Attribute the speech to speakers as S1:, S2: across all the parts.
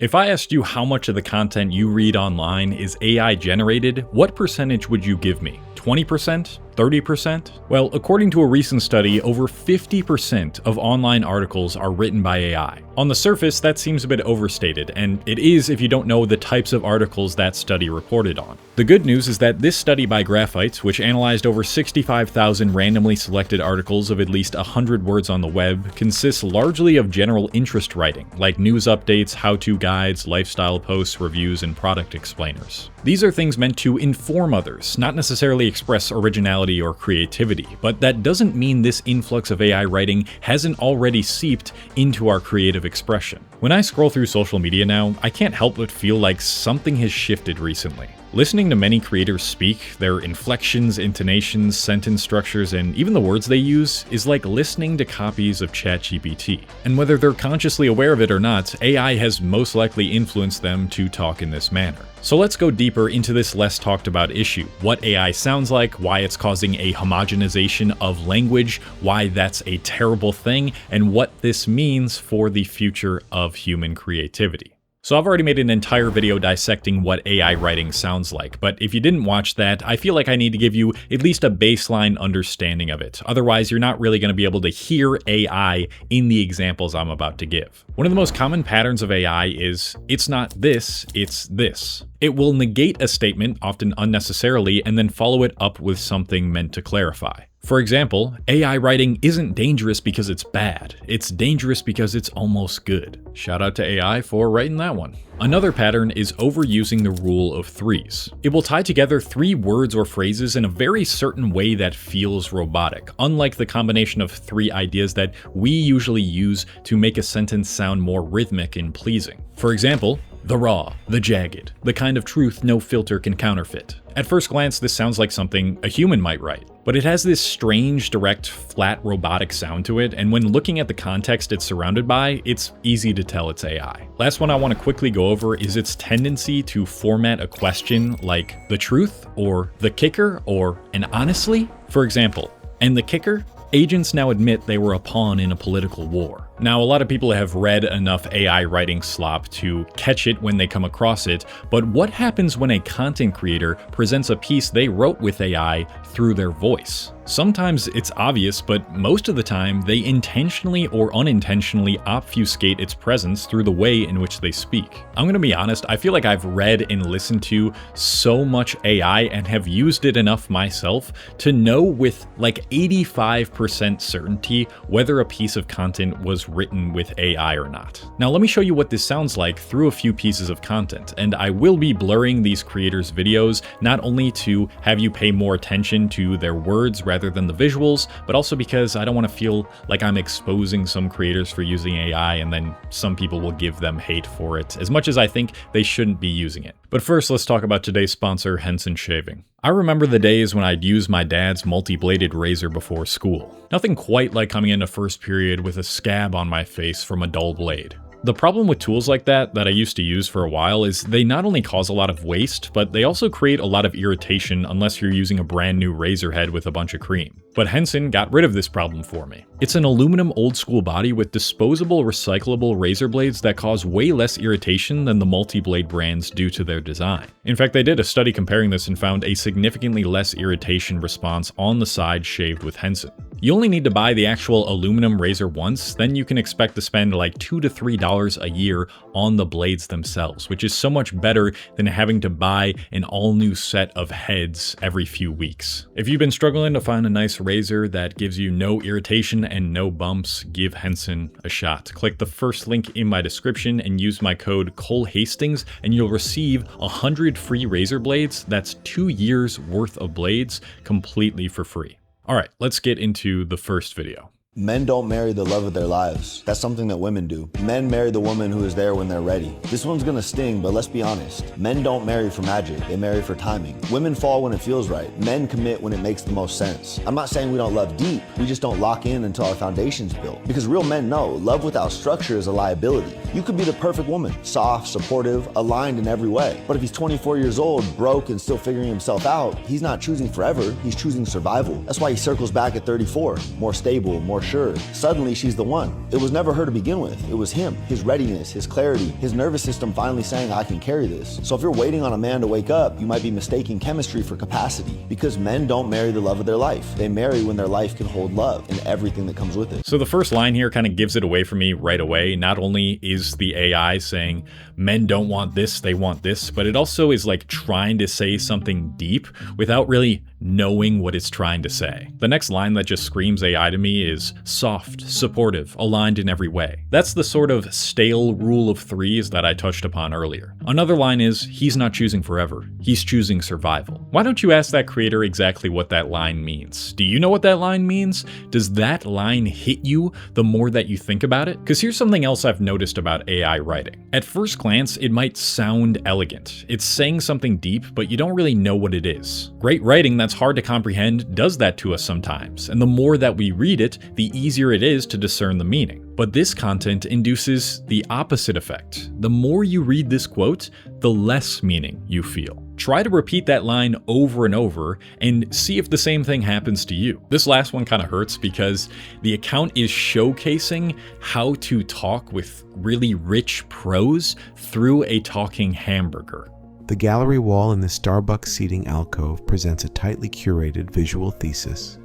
S1: If I asked you how much of the content you read online is AI generated, what percentage would you give me? 20%? 30%? Well, according to a recent study, over 50% of online articles are written by AI. On the surface, that seems a bit overstated, and it is if you don't know the types of articles that study reported on. The good news is that this study by Graphite, which analyzed over 65,000 randomly selected articles of at least 100 words on the web, consists largely of general interest writing, like news updates, how-to guides, lifestyle posts, reviews, and product explainers. These are things meant to inform others, not necessarily express originality or creativity, but that doesn't mean this influx of AI writing hasn't already seeped into our creative expression. When I scroll through social media now, I can't help but feel like something has shifted recently. Listening to many creators speak, their inflections, intonations, sentence structures, and even the words they use is like listening to copies of ChatGPT. And whether they're consciously aware of it or not, AI has most likely influenced them to talk in this manner. So let's go deeper into this less talked about issue, what AI sounds like, why it's causing a homogenization of language, why that's a terrible thing, and what this means for the future of human creativity. So I've already made an entire video dissecting what AI writing sounds like, but if you didn't watch that, I feel like I need to give you at least a baseline understanding of it. Otherwise, you're not really going to be able to hear AI in the examples I'm about to give. One of the most common patterns of AI is, it's not this, it's this. It will negate a statement, often unnecessarily, and then follow it up with something meant to clarify. For example, AI writing isn't dangerous because it's bad, it's dangerous because it's almost good. Shout out to AI for writing that one. Another pattern is overusing the rule of threes. It will tie together three words or phrases in a very certain way that feels robotic, unlike the combination of three ideas that we usually use to make a sentence sound more rhythmic and pleasing. For example, the raw, the jagged, the kind of truth no filter can counterfeit. At first glance, this sounds like something a human might write, but it has this strange, direct, flat, robotic sound to it, and when looking at the context it's surrounded by, it's easy to tell it's AI. Last one I want to quickly go over is its tendency to format a question like the truth, or the kicker, or and honestly. For example, and the kicker? Agents now admit they were a pawn in a political war. Now, a lot of people have read enough AI writing slop to catch it when they come across it, but what happens when a content creator presents a piece they wrote with AI through their voice? Sometimes it's obvious, but most of the time they intentionally or unintentionally obfuscate its presence through the way in which they speak. I'm gonna be honest, I feel like I've read and listened to so much AI and have used it enough myself to know with like 85% certainty whether a piece of content was written with AI or not. Now let me show you what this sounds like through a few pieces of content, and I will be blurring these creators' videos not only to have you pay more attention to their words rather than the visuals, but also because I don't want to feel like I'm exposing some creators for using AI and then some people will give them hate for it, as much as I think they shouldn't be using it. But first, let's talk about today's sponsor, Henson Shaving. I remember the days when I'd use my dad's multi-bladed razor before school. Nothing quite like coming into first period with a scab on my face from a dull blade. The problem with tools like that I used to use for a while is they not only cause a lot of waste, but they also create a lot of irritation unless you're using a brand new razor head with a bunch of cream. But Henson got rid of this problem for me. It's an aluminum old school body with disposable recyclable razor blades that cause way less irritation than the multi-blade brands due to their design. In fact, they did a study comparing this and found a significantly less irritation response on the side shaved with Henson. You only need to buy the actual aluminum razor once, then you can expect to spend like $2 to $3 a year on the blades themselves, which is so much better than having to buy an all new set of heads every few weeks. If you've been struggling to find a nice razor that gives you no irritation and no bumps, give Henson a shot. Click the first link in my description and use my code COLEHASTINGS and you'll receive 100 free razor blades. That's 2 years worth of blades completely for free. All right, let's get into the first video.
S2: Men don't marry the love of their lives. That's something that women do. Men marry the woman who is there when they're ready. This one's gonna sting, but let's be honest. Men don't marry for magic, they marry for timing. Women fall when it feels right. Men commit when it makes the most sense. I'm not saying we don't love deep, we just don't lock in until our foundation's built. Because real men know, love without structure is a liability. You could be the perfect woman, soft, supportive, aligned in every way. But if he's 24 years old, broke, and still figuring himself out, he's not choosing forever, he's choosing survival. That's why he circles back at 34, more stable, more more sure. Suddenly, she's the one. It was never her to begin with. It was him, his readiness, his clarity, his nervous system finally saying, I can carry this. So if you're waiting on a man to wake up, you might be mistaking chemistry for capacity, because men don't marry the love of their life. They marry when their life can hold love and everything that comes with it.
S1: So the first line here kind of gives it away for me right away. Not only is the AI saying men don't want this, they want this, but it also is like trying to say something deep without really knowing what it's trying to say. The next line that just screams AI to me is soft, supportive, aligned in every way. That's the sort of stale rule of threes that I touched upon earlier. Another line is, he's not choosing forever, he's choosing survival. Why don't you ask that creator exactly what that line means? Do you know what that line means? Does that line hit you the more that you think about it? Because here's something else I've noticed about AI writing. At first glance, it might sound elegant. It's saying something deep, but you don't really know what it is. Great writing that's hard to comprehend does that to us sometimes, and the more that we read it, the easier it is to discern the meaning. But this content induces the opposite effect. The more you read this quote, the less meaning you feel. Try to repeat that line over and over and see if the same thing happens to you. This last one kind of hurts because the account is showcasing how to talk with really rich prose through a talking hamburger.
S3: The gallery wall in the Starbucks seating alcove presents a tightly curated visual thesis,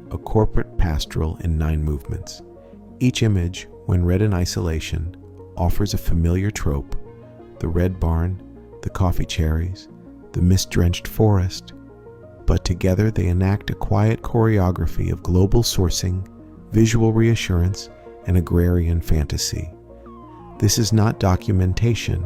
S3: a corporate pastoral in 9 movements. Each image, when read in isolation, offers a familiar trope: the red barn, the coffee cherries, the mist-drenched forest, but together they enact a quiet choreography of global sourcing, visual reassurance, and agrarian fantasy. This is not documentation.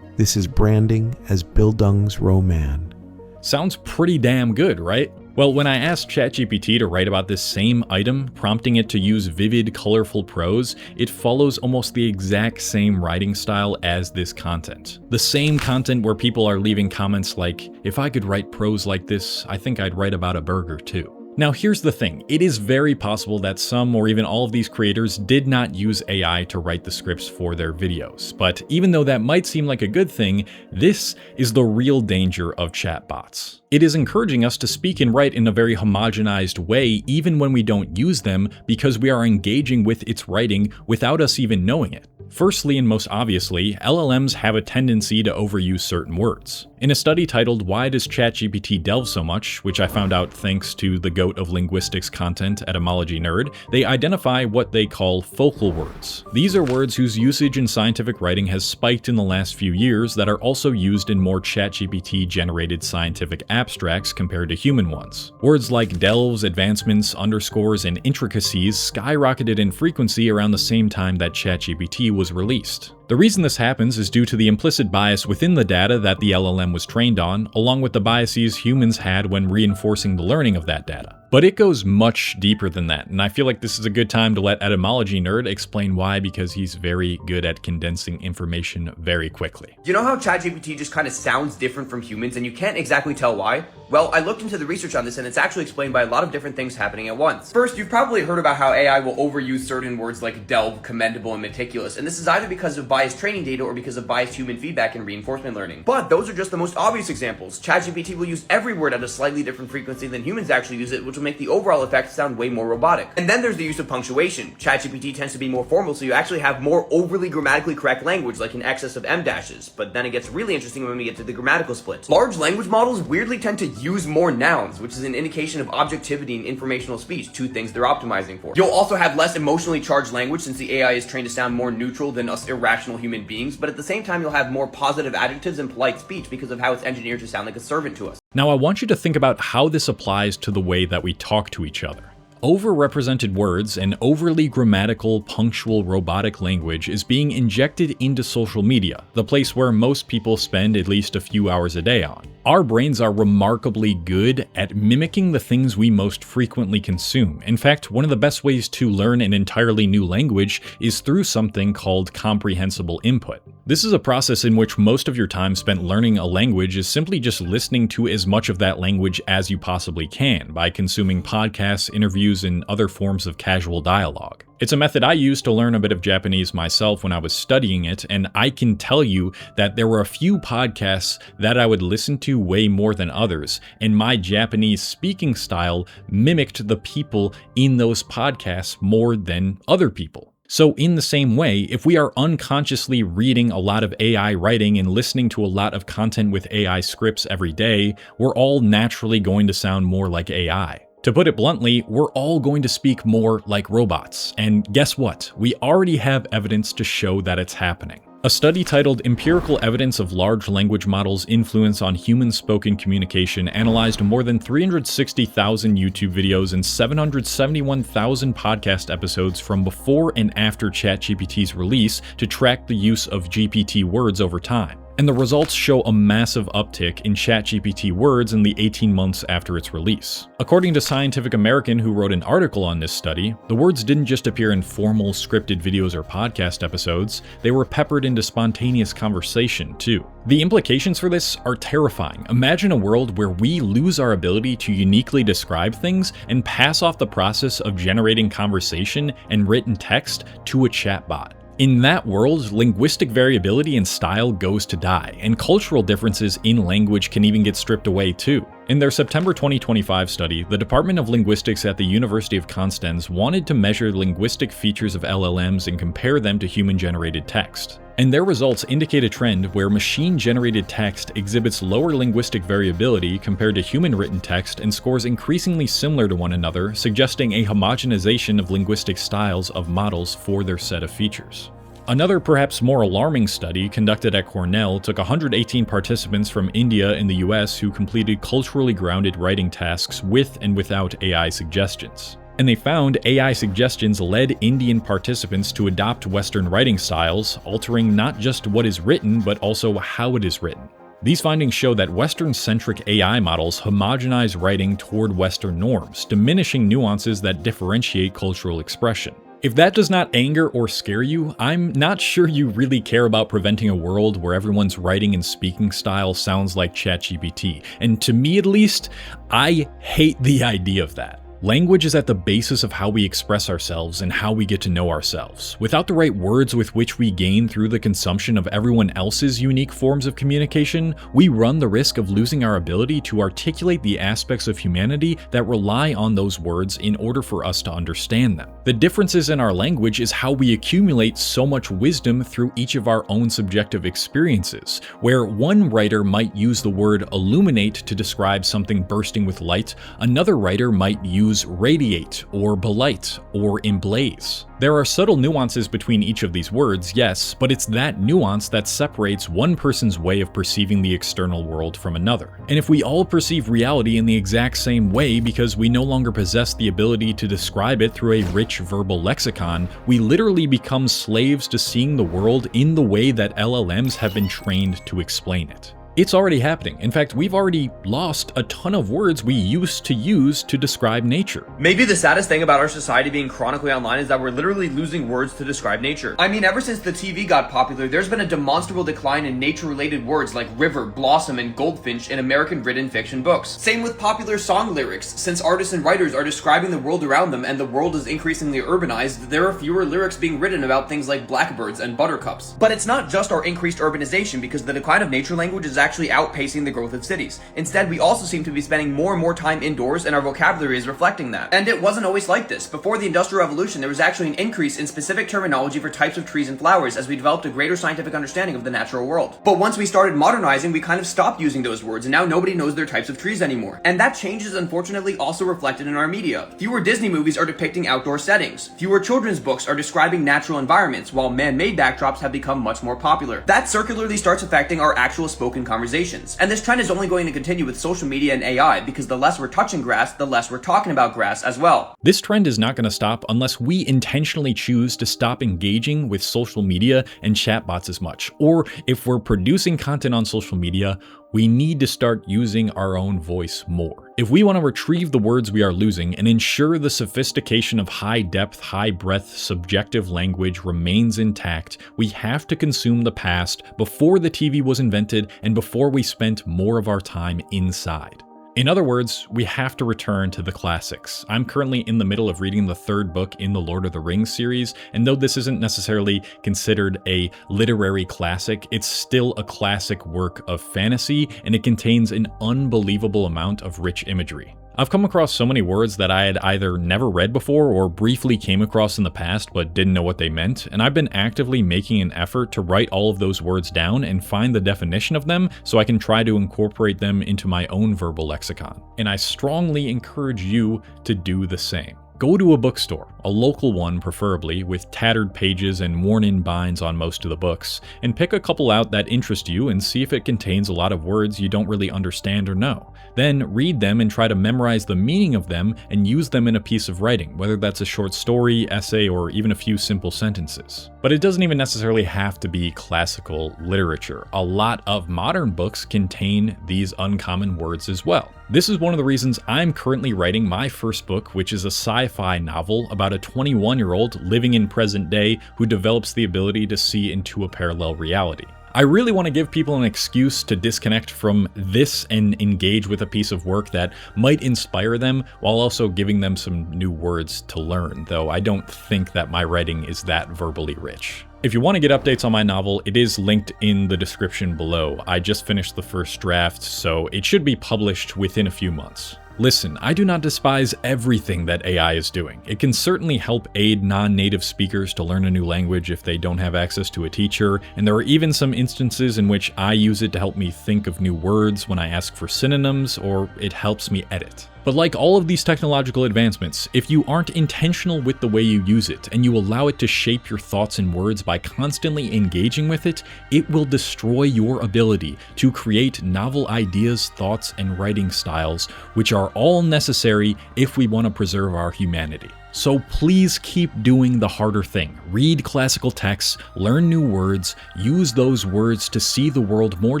S3: This is branding as Bildungsroman.
S1: Sounds pretty damn good, right? Well, when I asked ChatGPT to write about this same item, prompting it to use vivid, colorful prose, it follows almost the exact same writing style as this content. The same content where people are leaving comments like, if I could write prose like this, I think I'd write about a burger too. Now here's the thing, it is very possible that some or even all of these creators did not use AI to write the scripts for their videos, but even though that might seem like a good thing, this is the real danger of chatbots. It is encouraging us to speak and write in a very homogenized way even when we don't use them because we are engaging with its writing without us even knowing it. Firstly, and most obviously, LLMs have a tendency to overuse certain words. In a study titled Why Does ChatGPT Delve So Much, which I found out thanks to the GOAT of linguistics content, Etymology Nerd, they identify what they call focal words. These are words whose usage in scientific writing has spiked in the last few years that are also used in more ChatGPT-generated scientific abstracts compared to human ones. Words like delves, advancements, underscores, and intricacies skyrocketed in frequency around the same time that ChatGPT was released. The reason this happens is due to the implicit bias within the data that the LLM was trained on, along with the biases humans had when reinforcing the learning of that data. But it goes much deeper than that, and I feel like this is a good time to let Etymology Nerd explain why, because he's very good at condensing information very quickly.
S4: You know how ChatGPT just kind of sounds different from humans and you can't exactly tell why? Well, I looked into the research on this and it's actually explained by a lot of different things happening at once. First, you've probably heard about how AI will overuse certain words like delve, commendable, and meticulous, and this is either because of biased training data or because of biased human feedback and reinforcement learning. But those are just the most obvious examples. ChatGPT will use every word at a slightly different frequency than humans actually use it, which will make the overall effect sound way more robotic. And then there's the use of punctuation. ChatGPT tends to be more formal, so you actually have more overly grammatically correct language, like in excess of M dashes. But then it gets really interesting when we get to the grammatical split. Large language models weirdly tend to use more nouns, which is an indication of objectivity in informational speech, 2 things they're optimizing for. You'll also have less emotionally charged language since the AI is trained to sound more neutral than us irrational human beings, but at the same time you'll have more positive adjectives and polite speech because of how it's engineered to sound like a servant to us.
S1: Now I want you to think about how this applies to the way that we talk to each other. Overrepresented words and overly grammatical, punctual, robotic language is being injected into social media, the place where most people spend at least a few hours a day on. Our brains are remarkably good at mimicking the things we most frequently consume. In fact, one of the best ways to learn an entirely new language is through something called comprehensible input. This is a process in which most of your time spent learning a language is simply just listening to as much of that language as you possibly can by consuming podcasts, interviews, and other forms of casual dialogue. It's a method I used to learn a bit of Japanese myself when I was studying it, and I can tell you that there were a few podcasts that I would listen to way more than others, and my Japanese speaking style mimicked the people in those podcasts more than other people. So in the same way, if we are unconsciously reading a lot of AI writing and listening to a lot of content with AI scripts every day, we're all naturally going to sound more like AI. To put it bluntly, we're all going to speak more like robots. And guess what? We already have evidence to show that it's happening. A study titled Empirical Evidence of Large Language Models' Influence on Human Spoken Communication analyzed more than 360,000 YouTube videos and 771,000 podcast episodes from before and after ChatGPT's release to track the use of GPT words over time. And the results show a massive uptick in ChatGPT words in the 18 months after its release. According to Scientific American, who wrote an article on this study, the words didn't just appear in formal scripted videos or podcast episodes, they were peppered into spontaneous conversation too. The implications for this are terrifying. Imagine a world where we lose our ability to uniquely describe things and pass off the process of generating conversation and written text to a chatbot. In that world, linguistic variability and style goes to die, and cultural differences in language can even get stripped away too. In their September 2025 study, the Department of Linguistics at the University of Konstanz wanted to measure linguistic features of LLMs and compare them to human-generated text. And their results indicate a trend where machine-generated text exhibits lower linguistic variability compared to human-written text and scores increasingly similar to one another, suggesting a homogenization of linguistic styles of models for their set of features. Another perhaps more alarming study conducted at Cornell took 118 participants from India and the US who completed culturally grounded writing tasks with and without AI suggestions. And they found AI suggestions led Indian participants to adopt Western writing styles, altering not just what is written, but also how it is written. These findings show that Western-centric AI models homogenize writing toward Western norms, diminishing nuances that differentiate cultural expression. If that does not anger or scare you, I'm not sure you really care about preventing a world where everyone's writing and speaking style sounds like ChatGPT. And to me at least, I hate the idea of that. Language is at the basis of how we express ourselves and how we get to know ourselves. Without the right words with which we gain through the consumption of everyone else's unique forms of communication, we run the risk of losing our ability to articulate the aspects of humanity that rely on those words in order for us to understand them. The differences in our language is how we accumulate so much wisdom through each of our own subjective experiences. Where one writer might use the word illuminate to describe something bursting with light, another writer might use radiate or belite or emblaze. There are subtle nuances between each of these words, yes, but it's that nuance that separates one person's way of perceiving the external world from another. And if we all perceive reality in the exact same way because we no longer possess the ability to describe it through a rich verbal lexicon, we literally become slaves to seeing the world in the way that LLMs have been trained to explain it. It's already happening. In fact, we've already lost a ton of words we used to use to describe nature.
S4: Maybe the saddest thing about our society being chronically online is that we're literally losing words to describe nature. I mean, ever since the TV got popular, there's been a demonstrable decline in nature-related words like river, blossom, and goldfinch in American-written fiction books. Same with popular song lyrics. Since artists and writers are describing the world around them and the world is increasingly urbanized, there are fewer lyrics being written about things like blackbirds and buttercups. But it's not just our increased urbanization, because the decline of nature language is actually outpacing the growth of cities. Instead, we also seem to be spending more and more time indoors, and our vocabulary is reflecting that. And it wasn't always like this. Before the Industrial Revolution, there was actually an increase in specific terminology for types of trees and flowers as we developed a greater scientific understanding of the natural world. But once we started modernizing, we kind of stopped using those words, and now nobody knows their types of trees anymore. And that change is unfortunately also reflected in our media. Fewer Disney movies are depicting outdoor settings. Fewer children's books are describing natural environments, while man-made backdrops have become much more popular. That circularly starts affecting our actual spoken conversations. And this trend is only going to continue with social media and AI, because the less we're touching grass, the less we're talking about grass as well.
S1: This trend is not going to stop unless we intentionally choose to stop engaging with social media and chatbots as much. Or if we're producing content on social media, we need to start using our own voice more. If we want to retrieve the words we are losing and ensure the sophistication of high-depth, high-breadth, subjective language remains intact, we have to consume the past before the TV was invented and before we spent more of our time inside. In other words, we have to return to the classics. I'm currently in the middle of reading the third book in the Lord of the Rings series, and though this isn't necessarily considered a literary classic, it's still a classic work of fantasy, and it contains an unbelievable amount of rich imagery. I've come across so many words that I had either never read before or briefly came across in the past but didn't know what they meant, and I've been actively making an effort to write all of those words down and find the definition of them so I can try to incorporate them into my own verbal lexicon. And I strongly encourage you to do the same. Go to a bookstore, a local one preferably, with tattered pages and worn-in binds on most of the books, and pick a couple out that interest you and see if it contains a lot of words you don't really understand or know. Then read them and try to memorize the meaning of them and use them in a piece of writing, whether that's a short story, essay, or even a few simple sentences. But it doesn't even necessarily have to be classical literature. A lot of modern books contain these uncommon words as well. This is one of the reasons I'm currently writing my first book, which is a sci-fi novel about a 21-year-old living in present day who develops the ability to see into a parallel reality. I really want to give people an excuse to disconnect from this and engage with a piece of work that might inspire them while also giving them some new words to learn, though I don't think that my writing is that verbally rich. If you want to get updates on my novel, it is linked in the description below. I just finished the first draft, so it should be published within a few months. Listen, I do not despise everything that AI is doing. It can certainly help aid non-native speakers to learn a new language if they don't have access to a teacher, and there are even some instances in which I use it to help me think of new words when I ask for synonyms, or it helps me edit. But like all of these technological advancements, if you aren't intentional with the way you use it, and you allow it to shape your thoughts and words by constantly engaging with it, it will destroy your ability to create novel ideas, thoughts, and writing styles, which are all necessary if we want to preserve our humanity. So please keep doing the harder thing. Read classical texts, learn new words, use those words to see the world more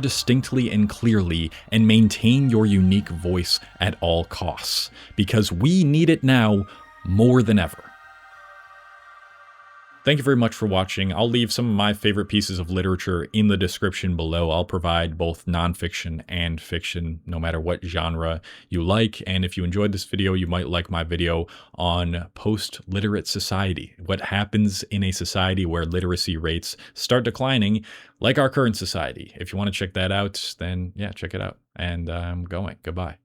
S1: distinctly and clearly, and maintain your unique voice at all costs. Because we need it now more than ever. Thank you very much for watching. I'll leave some of my favorite pieces of literature in the description below. I'll provide both nonfiction and fiction, no matter what genre you like. And if you enjoyed this video, you might like my video on post-literate society. What happens in a society where literacy rates start declining, like our current society. If you want to check that out, then yeah, check it out. And I'm going. Goodbye.